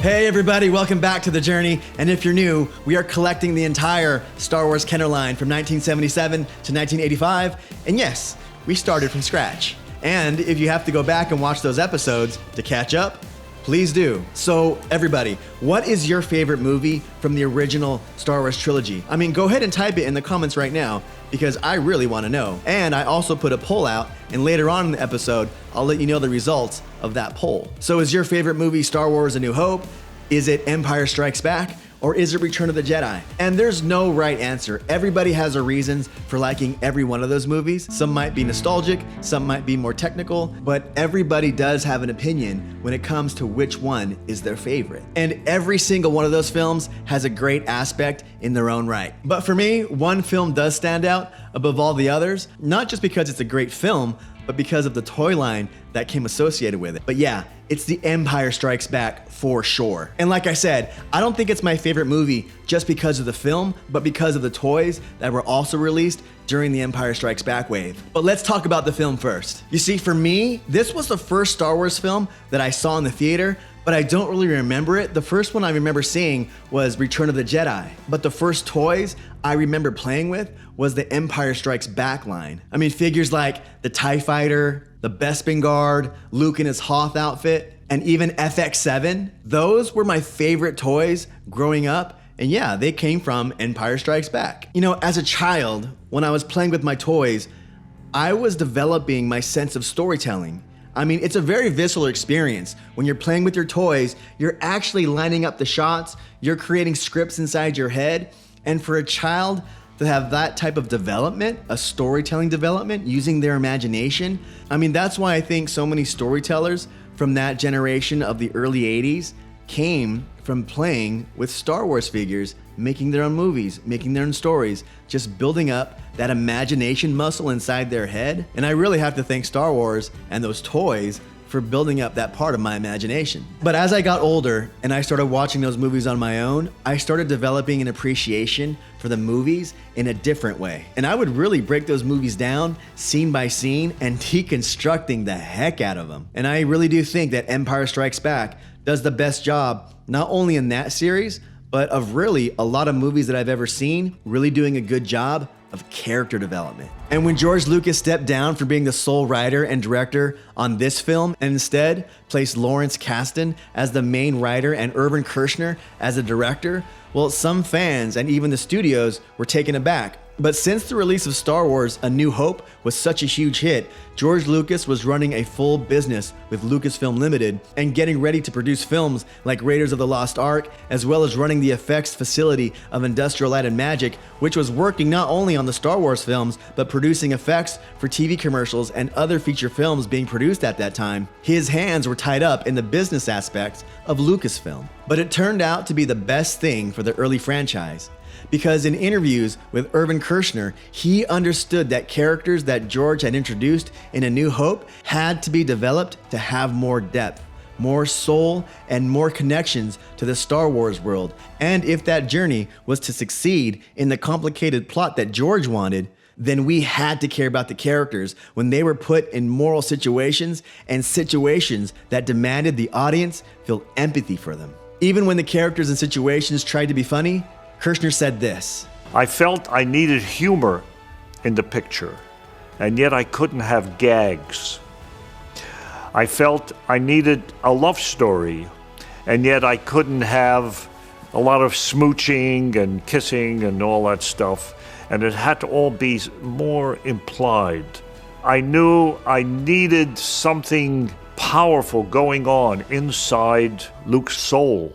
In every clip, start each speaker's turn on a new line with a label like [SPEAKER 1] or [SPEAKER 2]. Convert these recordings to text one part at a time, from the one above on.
[SPEAKER 1] Hey everybody, welcome back to The Journey. And if you're new, we are collecting the entire Star Wars Kenner line from 1977 to 1985. And yes, we started from scratch. And if you have to go back and watch those episodes to catch up, please do. So everybody, what is your favorite movie from the original Star Wars trilogy? I mean, go ahead and type it in the comments right now because I really want to know. And I also put a poll out, and later on in the episode, I'll let you know the results of that poll. So is your favorite movie Star Wars A New Hope? Is it Empire Strikes Back? Or is it Return of the Jedi? And there's no right answer. Everybody has their reasons for liking every one of those movies. Some might be nostalgic, some might be more technical, but everybody does have an opinion when it comes to which one is their favorite. And every single one of those films has a great aspect in their own right. But for me, one film does stand out above all the others, not just because it's a great film, but because of the toy line that came associated with it. But yeah, it's The Empire Strikes Back for sure. And like I said, I don't think it's my favorite movie just because of the film, but because of the toys that were also released during the Empire Strikes Back wave. But let's talk about the film first. You see, for me, this was the first Star Wars film that I saw in the theater, but I don't really remember it. The first one I remember seeing was Return of the Jedi, but the first toys I remember playing with was the Empire Strikes Back line. I mean, figures like the TIE Fighter, the Bespin Guard, Luke in his Hoth outfit, and even FX7. Those were my favorite toys growing up, and yeah, they came from Empire Strikes Back. You know, as a child, when I was playing with my toys, I was developing my sense of storytelling. I mean, it's a very visceral experience. When you're playing with your toys, you're actually lining up the shots, you're creating scripts inside your head, and for a child to have that type of development, a storytelling development, using their imagination, I mean, that's why I think so many storytellers from that generation of the early 80s came from playing with Star Wars figures, making their own movies, making their own stories, just building up that imagination muscle inside their head. And I really have to thank Star Wars and those toys for building up that part of my imagination. But as I got older and I started watching those movies on my own, I started developing an appreciation for the movies in a different way. And I would really break those movies down scene by scene and deconstructing the heck out of them. And I really do think that Empire Strikes Back does the best job, not only in that series, but of really a lot of movies that I've ever seen, really doing a good job of character development. And when George Lucas stepped down from being the sole writer and director on this film and instead placed Lawrence Kasdan as the main writer and Irvin Kershner as the director, well, some fans and even the studios were taken aback. But since the release of Star Wars A New Hope was such a huge hit, George Lucas was running a full business with Lucasfilm Limited and getting ready to produce films like Raiders of the Lost Ark, as well as running the effects facility of Industrial Light and Magic, which was working not only on the Star Wars films, but producing effects for TV commercials and other feature films being produced at that time. His hands were tied up in the business aspects of Lucasfilm. But it turned out to be the best thing for the early franchise. Because in interviews with Irvin Kershner, he understood that characters that George had introduced in A New Hope had to be developed to have more depth, more soul, and more connections to the Star Wars world. And if that journey was to succeed in the complicated plot that George wanted, then we had to care about the characters when they were put in moral situations and situations that demanded the audience feel empathy for them. Even when the characters and situations tried to be funny, Kershner said this:
[SPEAKER 2] I felt I needed humor in the picture, and yet I couldn't have gags. I felt I needed a love story, and yet I couldn't have a lot of smooching and kissing and all that stuff, and it had to all be more implied. I knew I needed something powerful going on inside Luke's soul.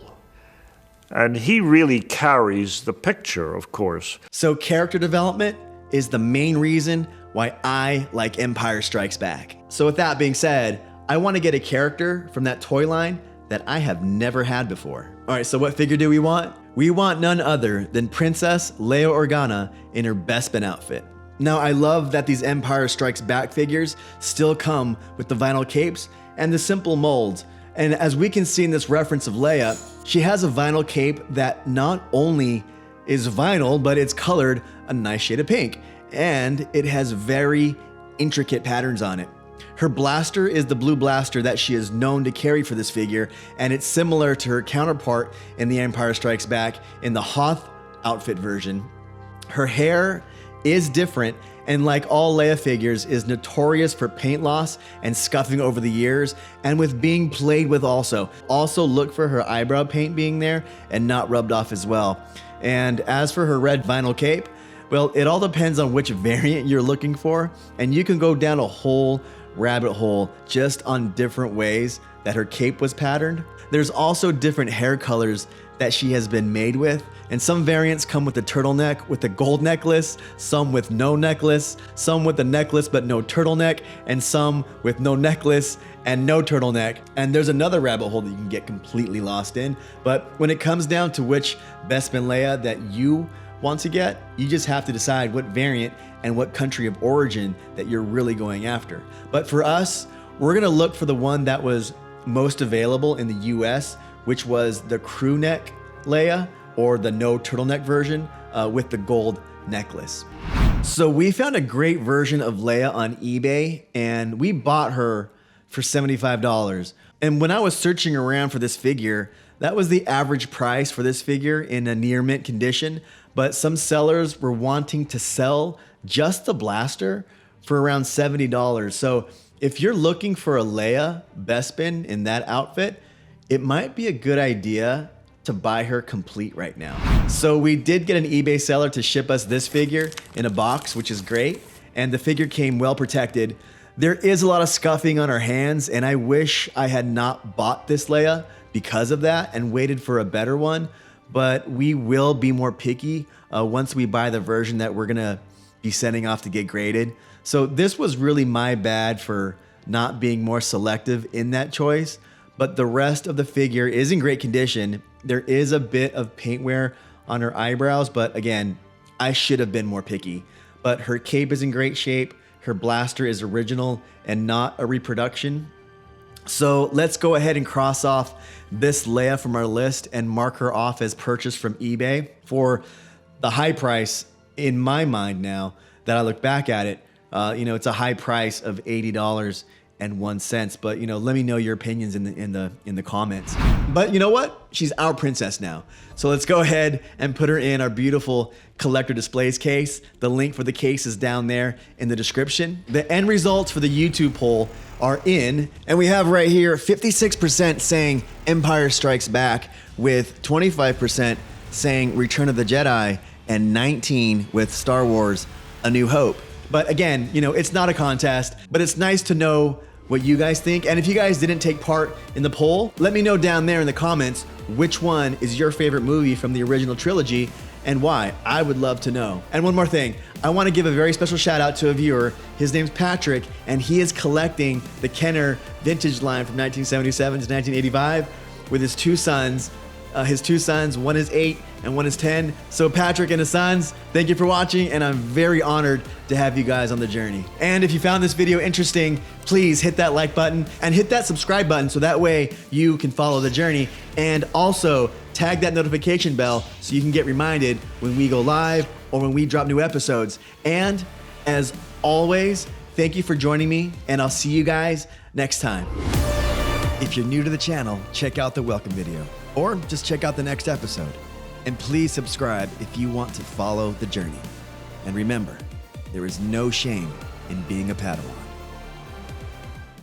[SPEAKER 2] And he really carries the picture, of course.
[SPEAKER 1] So character development is the main reason why I like Empire Strikes Back. So with that being said, I want to get a character from that toy line that I have never had before. All right, so what figure do we want? We want none other than Princess Leia Organa in her Bespin outfit. Now, I love that these Empire Strikes Back figures still come with the vinyl capes and the simple molds. And as we can see in this reference of Leia, she has a vinyl cape that not only is vinyl, but it's colored a nice shade of pink. And it has very intricate patterns on it. Her blaster is the blue blaster that she is known to carry for this figure, and it's similar to her counterpart in The Empire Strikes Back in the Hoth outfit version. Her hair is different, and like all Leia figures, is notorious for paint loss and scuffing over the years, and with being played with also. Also look for her eyebrow paint being there and not rubbed off as well. And as for her red vinyl cape, well, it all depends on which variant you're looking for, and you can go down a whole rabbit hole just on different ways that her cape was patterned. There's also different hair colors that she has been made with, and some variants come with a turtleneck with a gold necklace, some with no necklace, some with a necklace but no turtleneck, and some with no necklace and no turtleneck. And there's another rabbit hole that you can get completely lost in. But when it comes down to which Bespin Leia that you want to get, you just have to decide what variant and what country of origin that you're really going after. But for us, we're gonna look for the one that was most available in the US, which was the crew neck Leia, or the no turtleneck version with the gold necklace. So we found a great version of Leia on eBay, and we bought her for $75. And when I was searching around for this figure, that was the average price for this figure in a near mint condition, but some sellers were wanting to sell just the blaster for around $70. So if you're looking for a Leia Bespin in that outfit, it might be a good idea to buy her complete right now. So we did get an eBay seller to ship us this figure in a box, which is great, and the figure came well protected. There is a lot of scuffing on her hands, and I wish I had not bought this Leia because of that and waited for a better one, but we will be more picky once we buy the version that we're gonna be sending off to get graded. So this was really my bad for not being more selective in that choice, but the rest of the figure is in great condition. There is a bit of paint wear on her eyebrows, but again, I should have been more picky. But her cape is in great shape. Her blaster is original and not a reproduction. So let's go ahead and cross off this Leia from our list and mark her off as purchased from eBay for the high price in my mind now that I look back at it. It's a high price of $80.01, but let me know your opinions in the comments. But you know what? She's our princess now. So let's go ahead and put her in our beautiful collector displays case. The link for the case is down there in the description. The end results for the YouTube poll are in, and we have right here 56% saying Empire Strikes Back, with 25% saying Return of the Jedi, and 19% with Star Wars A New Hope. But again, it's not a contest, but it's nice to know what you guys think. And if you guys didn't take part in the poll, let me know down there in the comments which one is your favorite movie from the original trilogy and why. I would love to know. And one more thing, I want to give a very special shout out to a viewer. His name's Patrick, and he is collecting the Kenner vintage line from 1977 to 1985 with his two sons. One is 8 and one is 10. So Patrick and his sons, thank you for watching, and I'm very honored to have you guys on the journey. And if you found this video interesting, please hit that like button and hit that subscribe button so that way you can follow the journey, and also tag that notification bell so you can get reminded when we go live or when we drop new episodes. And as always, thank you for joining me, and I'll see you guys next time. If you're new to the channel, check out the welcome video, or just check out the next episode. And please subscribe if you want to follow the journey. And remember, there is no shame in being a Padawan.